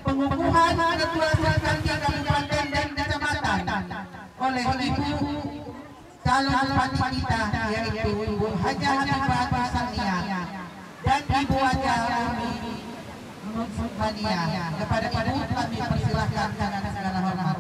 pengukuhan ketua Serkandi Kabupaten dan Kecamatan oleh Ibu calon bupati kita yaitu Ibu Haja Habibah Sania dan Ibu Haja Umi Mania. Kepada Ibu kami persilahkan dengan segala hormat.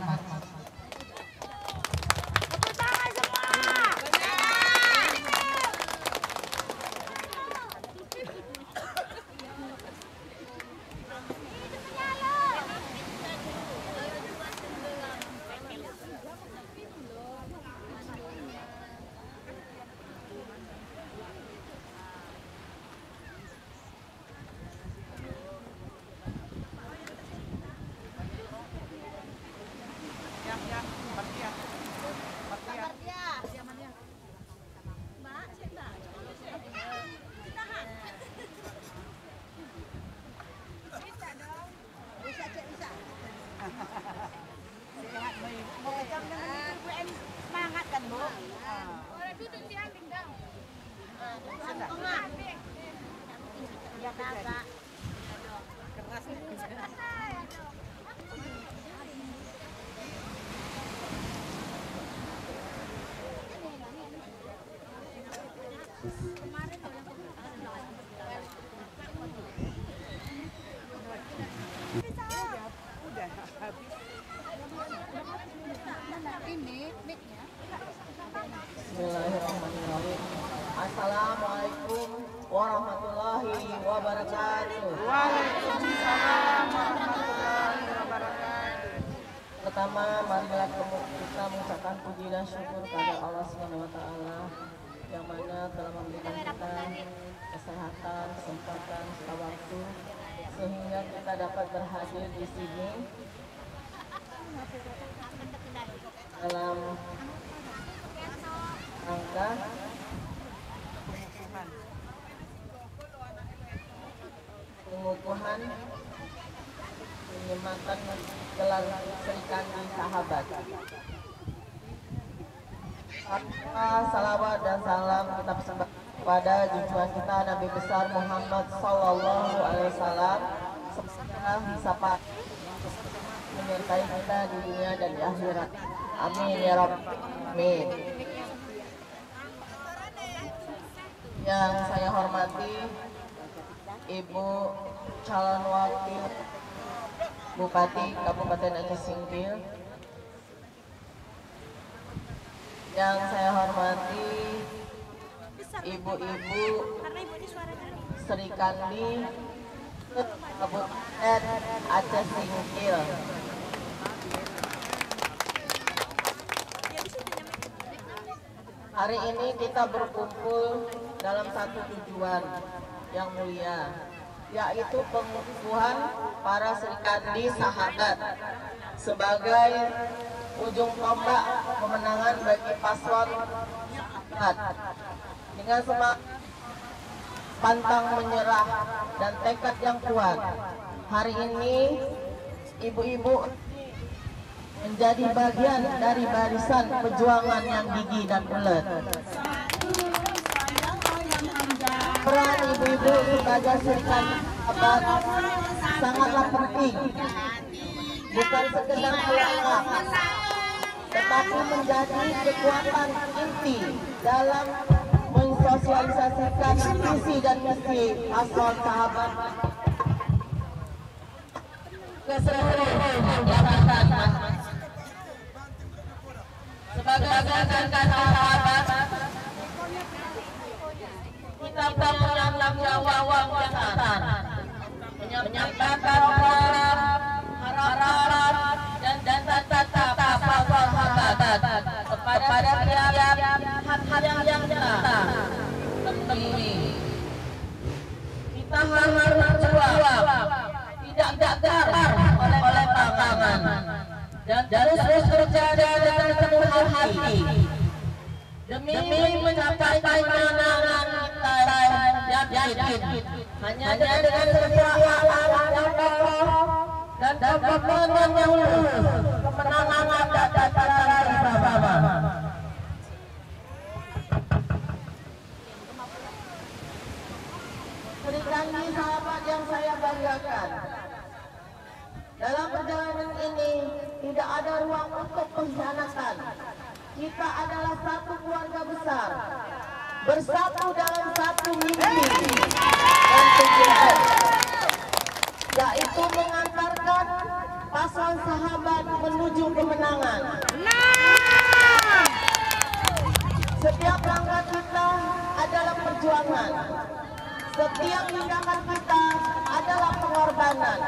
Bismillahirrahmanirrahim. Assalamualaikum warahmatullahi wabarakatuh. Waalaikumsalam warahmatullahi wabarakatuh. Pertama, marilah kita mengucapkan puji dan syukur kepada Allah Subhanahu wa taala yang mana telah memberikan kita kesehatan, kesempatan, serta waktu sehingga kita dapat berhadir di sini dalam rangka pengukuhan penyematan gelar Serikandi Sahabat. Salawat dan salam kita persembahkan kepada junjungan kita Nabi besar Muhammad Sallallahu Alaihi Wasallam, semoga bisa menyertai kita di dunia dan di akhirat. Amin ya Rabbal Alamin. Yang saya hormati Ibu calon wakil Bupati Kabupaten Aceh Singkil, yang saya hormati ibu-ibu Serikandi Kabupaten Aceh Singkil. Hari ini kita berkumpul dalam satu tujuan yang mulia, yaitu pengukuhan para Serikandi Sahabat sebagai ujung tombak kemenangan bagi paslon sahabat. Dengan semangat pantang menyerah dan tekad yang kuat, hari ini ibu-ibu menjadi bagian dari barisan perjuangan yang gigih dan ulet. Peran ibu-ibu sebagai Serikandi Sahabat sangatlah penting, bukan sekedar pelengkap, tetapi menjadi kekuatan inti dalam mensosialisasikan visi dan misi paslon sahabat ke seluruh jabatan. Sebagai Serikandi Sahabat, kita punya tanggung jawab yang besar, menyampaikan harapan dan tata paslon sahabat kepada tiap hal yang kita temui. Kita harus berjuang, tidak gagal oleh pasangan, dan terus bekerja dengan sepenuh hati demi mencapai kemenangan kita yang yakin hanya dengan kesetiaan yang kokoh dan komitmen yang lurus kemenangan akan datang bersama. Serikandi Sahabat yang saya banggakan ruang untuk pengkhianatan. Kita adalah satu keluarga besar, bersatu dalam satu mimpi dan tujuan, yaitu mengantarkan paslon Sahabat menuju kemenangan. Setiap langkah kita adalah perjuangan. Setiap tindakan kita adalah pengorbanan.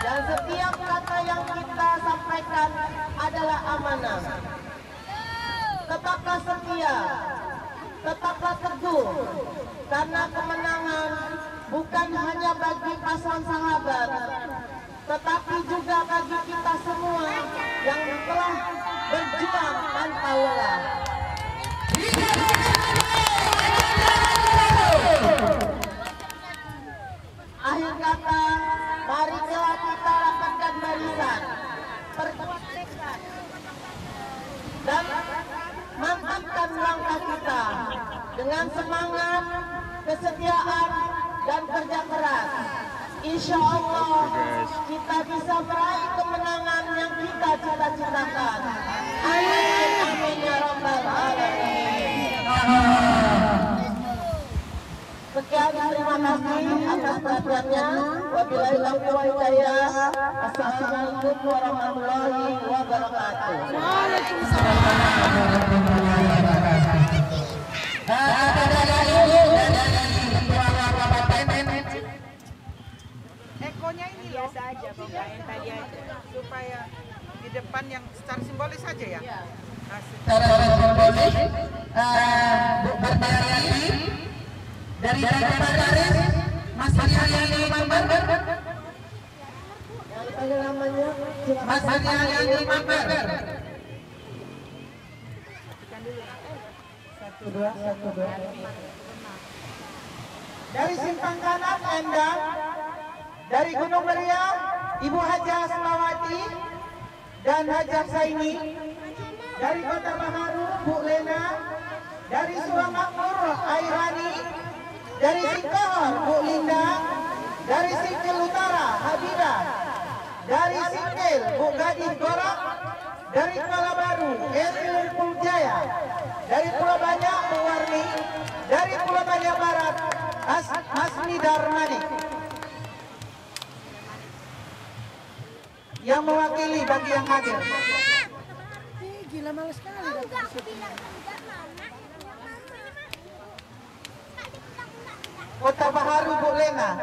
Dan setiap kata yang kita sampaikan adalah amanah. Tetaplah setia, tetaplah teguh, karena kemenangan bukan hanya bagi paslon Sahabat, tetapi juga bagi kita semua yang telah berjuang tanpa lelah. Akhir kata, marilah kita rapatkan barisan dan mantapkan langkah kita dengan semangat, kesetiaan, dan kerja keras. Insya Allah kita bisa meraih kemenangan yang kita cita-citakan. Amin, amin ya rabbal alamin. Sekian, terima kasih atas perhatiannya. Wabillahi taufiq wal hidayah. Assalamualaikum warahmatullahi wabarakatuh. Waalaikumsalam warahmatullahi wabarakatuh. Ekonya ini biasa aja, yang tadi aja, supaya di depan yang secara simbolis saja ya. Secara simbolis, berdiri dari Bangladesh, Mas Haryani Mambar. Yang namanya Mas Haryani Mambar. 1, 2, 1, 2. Dari simpang kanan Endang, dari Gunung Meriam, Ibu Hajah Asmawati dan Hajah Saini, dari Kota Baharu Bu Lena, dari Suwamakmur Airani, dari Singkahor Bu Linda, dari Singkil Utara Habidah, dari Singkil Bu Gadis Gorak, dari Kuala Baru Erwin Puljaya, dari Pulau Banyak Bu Warni, dari Pulau Banyak Barat Hasmi Darmani. Yang mewakili bagi yang hadir. Gila males sekali. Kota Baharu Bu Lena.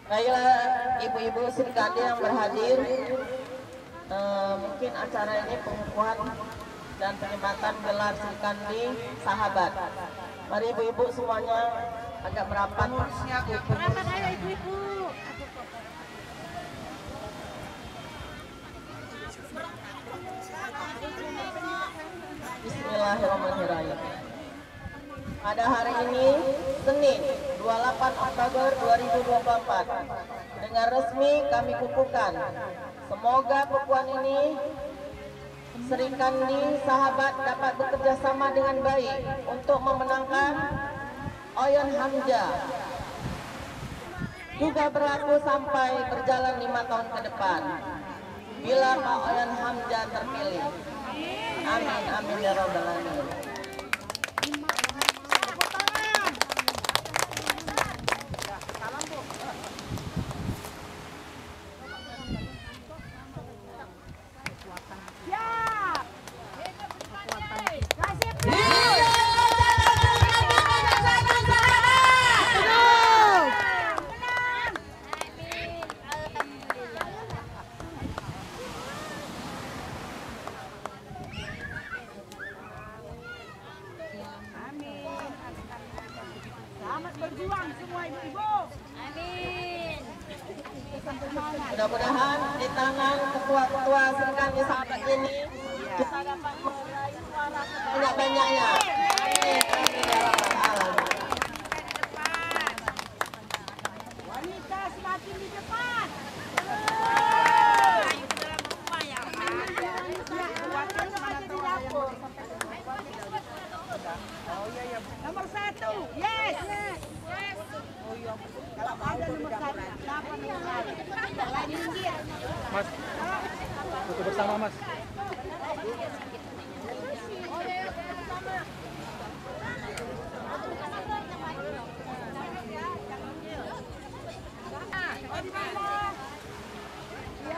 Baiklah ibu-ibu Srikandi yang berhadir, mungkin acara ini pengukuhan dan penyematan gelar Srikandi Sahabat. Mari ibu-ibu semuanya agak merapat. Merapat ayo ibu-ibu. Bismillahirrahmanirrahim. Pada hari ini, Senin 28 Oktober 2024, dengan resmi kami kukuhkan. Semoga kukuhan ini Srikandi Sahabat dapat bekerja sama dengan baik untuk memenangkan Oyon Hamzah. Juga berlaku sampai berjalan 5 tahun ke depan bila Pak Oyon Hamzah terpilih. Amin, amin ya rabbal alamin. Berjuang semua ibu-ibu. Amin. Mudah-mudahan di tangan ketua-ketua Srikandi Sahabat ini kita dapat meraih suara sebanyak-banyaknya.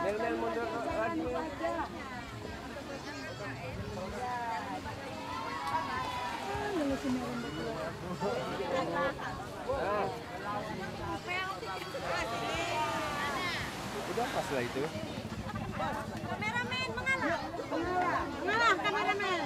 Nel mundur lagi. Udah pas lah itu. Kameramen mengalah. Mengalah kameramen.